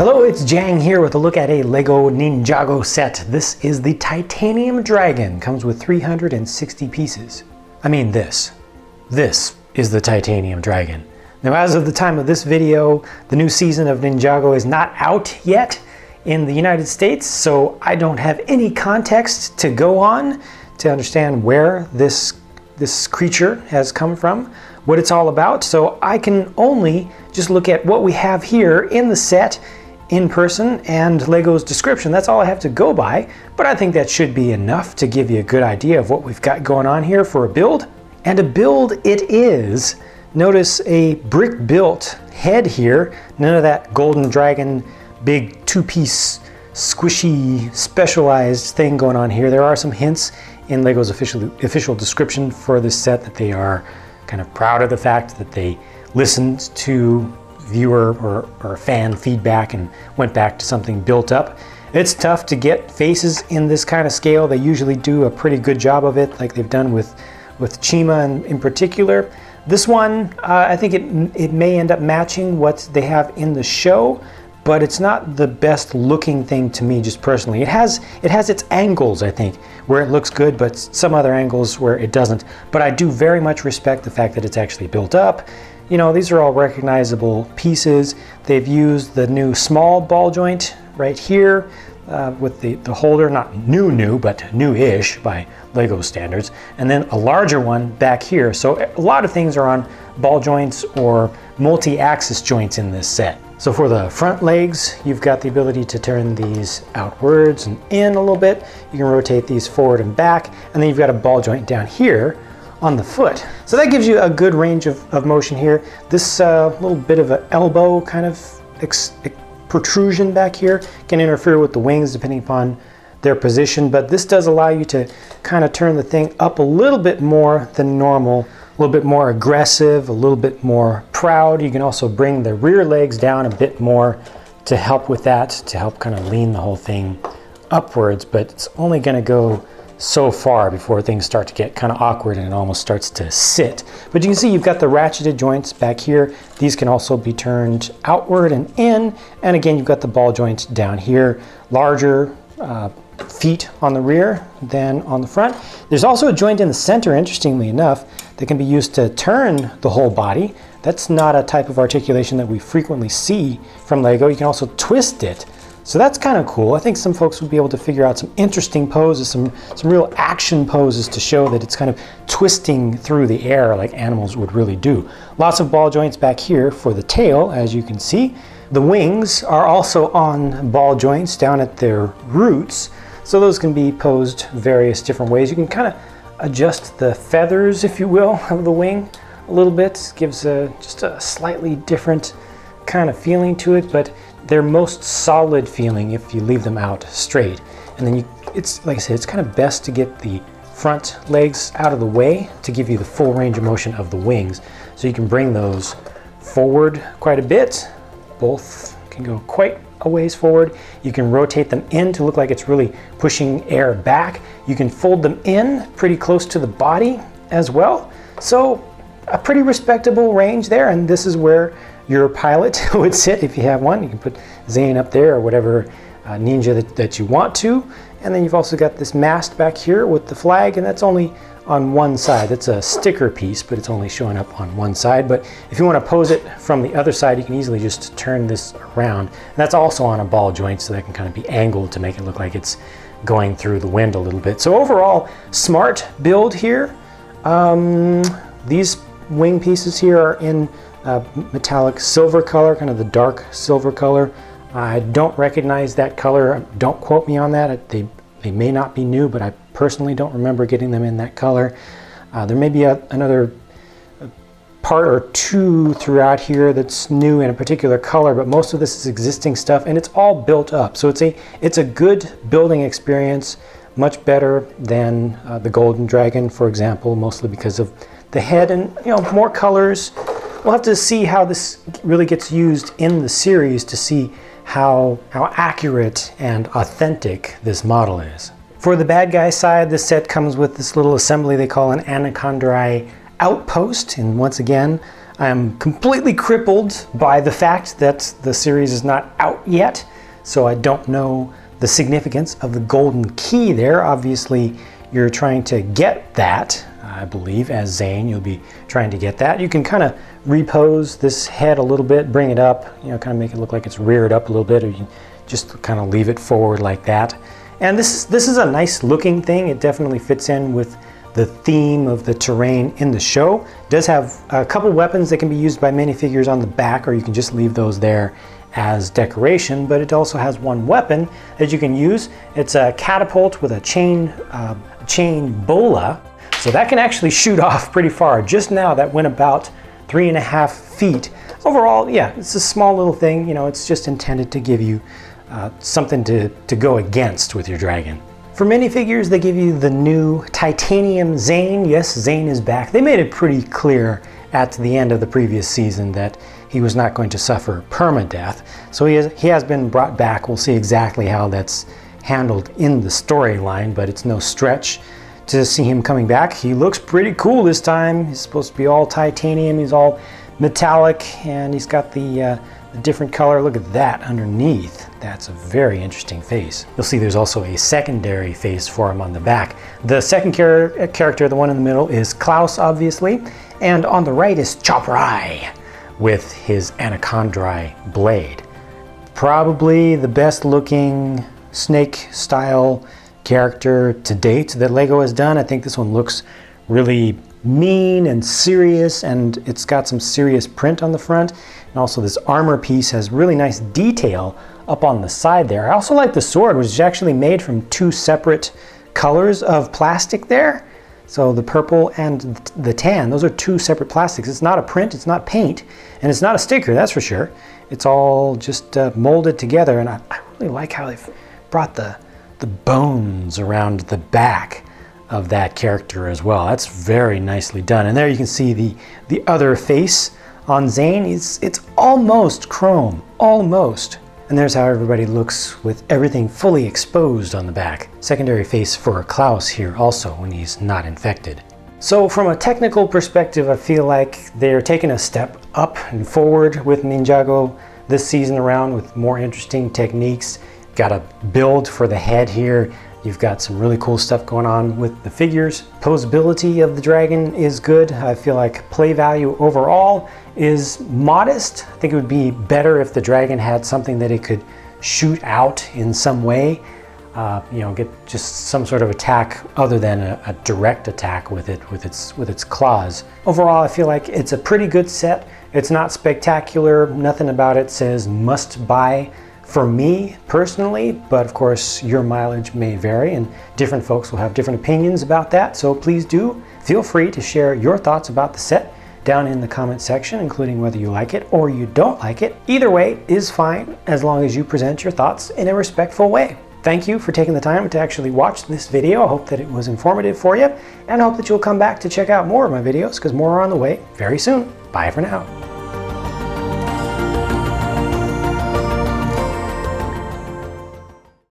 Hello, it's Jang here with a look at a LEGO Ninjago set. This is the Titanium Dragon. Comes with 360 pieces. I mean this. This is the Titanium Dragon. Now, as of the time of this video, the new season of Ninjago is not out yet in the United States, so I don't have any context to go on to understand where this creature has come from, what it's all about. So I can only just look at what we have here in the set in person and LEGO's description. That's all I have to go by, but I think that should be enough to give you a good idea of what we've got going on here for a build. And a build it is. Notice a brick built head here, none of that golden dragon big two-piece squishy specialized thing going on here. There are some hints in LEGO's official description for this set that they are kind of proud of the fact that they listened to viewer or fan feedback and went back to something built up. It's tough to get faces in this kind of scale. They usually do a pretty good job of it, like they've done with Chima in particular. This one, I think it may end up matching what they have in the show, but it's not the best looking thing to me just personally. It has its angles, I think, where it looks good, but some other angles where it doesn't. But I do very much respect the fact that it's actually built up. You know, these are all recognizable pieces. They've used the new small ball joint right here with the holder, not new, but new-ish by LEGO standards, and then a larger one back here. So a lot of things are on ball joints or multi-axis joints in this set. So for the front legs, you've got the ability to turn these outwards and in a little bit. You can rotate these forward and back, and then you've got a ball joint down here on the foot. So that gives you a good range of motion here. This little bit of an elbow kind of protrusion back here can interfere with the wings depending upon their position, but this does allow you to kind of turn the thing up a little bit more than normal, a little bit more aggressive, a little bit more proud. You can also bring the rear legs down a bit more to help with that, to help kind of lean the whole thing upwards, but it's only going to go so far before things start to get kind of awkward and it almost starts to sit. But you can see you've got the ratcheted joints back here. These can also be turned outward and in, and again you've got the ball joint down here. Larger feet on the rear than on the front. There's also a joint in the center, interestingly enough, that can be used to turn the whole body. That's not a type of articulation that we frequently see from LEGO. You can also twist it. So that's kind of cool. I think some folks would be able to figure out some interesting poses, some real action poses to show that it's kind of twisting through the air like animals would really do. Lots of ball joints back here for the tail, as you can see. The wings are also on ball joints down at their roots, so those can be posed various different ways. You can kind of adjust the feathers, if you will, of the wing a little bit. Gives just a slightly different kind of feeling to it, but they're most solid feeling if you leave them out straight. And then it's like I said, it's kind of best to get the front legs out of the way to give you the full range of motion of the wings. So you can bring those forward quite a bit. Both can go quite a ways forward. You can rotate them in to look like it's really pushing air back. You can fold them in pretty close to the body as well. So a pretty respectable range there, and this is where your pilot would sit if you have one. You can put Zane up there or whatever ninja that you want to. And then you've also got this mast back here with the flag, and that's only on one side. That's a sticker piece, but it's only showing up on one side. But if you want to pose it from the other side, you can easily just turn this around. And that's also on a ball joint, so that can kind of be angled to make it look like it's going through the wind a little bit. So overall, smart build here. These wing pieces here are in metallic silver color, kind of the dark silver color. I don't recognize that color. Don't quote me on that. They may not be new, but I personally don't remember getting them in that color. There may be another part or two throughout here that's new in a particular color, but most of this is existing stuff, and it's all built up. So it's a good building experience, much better than the Golden Dragon, for example, mostly because of the head and more colors. We'll have to see how this really gets used in the series to see how accurate and authentic this model is. For the bad guy side, this set comes with this little assembly they call an Anaconda outpost, and once again, I am completely crippled by the fact that the series is not out yet, so I don't know the significance of the golden key there. Obviously, you're trying to get that, I believe, as Zane, you'll be trying to get that. You can kind of repose this head a little bit, bring it up, kind of make it look like it's reared up a little bit, or you can just kind of leave it forward like that. And this is a nice looking thing. It definitely fits in with the theme of the terrain in the show. It does have a couple weapons that can be used by minifigures on the back, or you can just leave those there as decoration, but it also has one weapon that you can use. It's a catapult with a chain bola, so that can actually shoot off pretty far. Just now that went about 3.5 feet. Overall, yeah, it's a small little thing. It's just intended to give you something to go against with your dragon. For minifigures, they give you the new titanium Zane. Yes, Zane is back. They made it pretty clear at the end of the previous season that he was not going to suffer permadeath. So he has been brought back. We'll see exactly how that's handled in the storyline, but it's no stretch to see him coming back. He looks pretty cool this time. He's supposed to be all titanium. He's all metallic, and he's got the different color. Look at that underneath. That's a very interesting face. You'll see there's also a secondary face for him on the back. The second character, the one in the middle, is Klaus, obviously, and on the right is Chopper Eye with his anacondrae blade. Probably the best looking snake style character to date that LEGO has done. I think this one looks really mean and serious, and it's got some serious print on the front. And also this armor piece has really nice detail up on the side there. I also like the sword, which is actually made from 2 separate colors of plastic there. So the purple and the tan, those are 2 separate plastics. It's not a print, it's not paint, and it's not a sticker, that's for sure. It's all just molded together, and I really like how they've brought the bones around the back of that character as well. That's very nicely done. And there you can see the other face on Zane. It's almost chrome, almost. And there's how everybody looks with everything fully exposed on the back. Secondary face for Klaus here also when he's not infected. So from a technical perspective, I feel like they're taking a step up and forward with Ninjago this season around with more interesting techniques. Got a build for the head here. You've got some really cool stuff going on with the figures. Posability of the dragon is good. I feel like play value overall is modest. I think it would be better if the dragon had something that it could shoot out in some way. Get just some sort of attack other than a direct attack with its claws. Overall, I feel like it's a pretty good set. It's not spectacular. Nothing about it says must buy for me personally, but of course your mileage may vary and different folks will have different opinions about that. So please do feel free to share your thoughts about the set down in the comment section, including whether you like it or you don't like it. Either way is fine as long as you present your thoughts in a respectful way. Thank you for taking the time to actually watch this video. I hope that it was informative for you, and I hope that you'll come back to check out more of my videos because more are on the way very soon. Bye for now.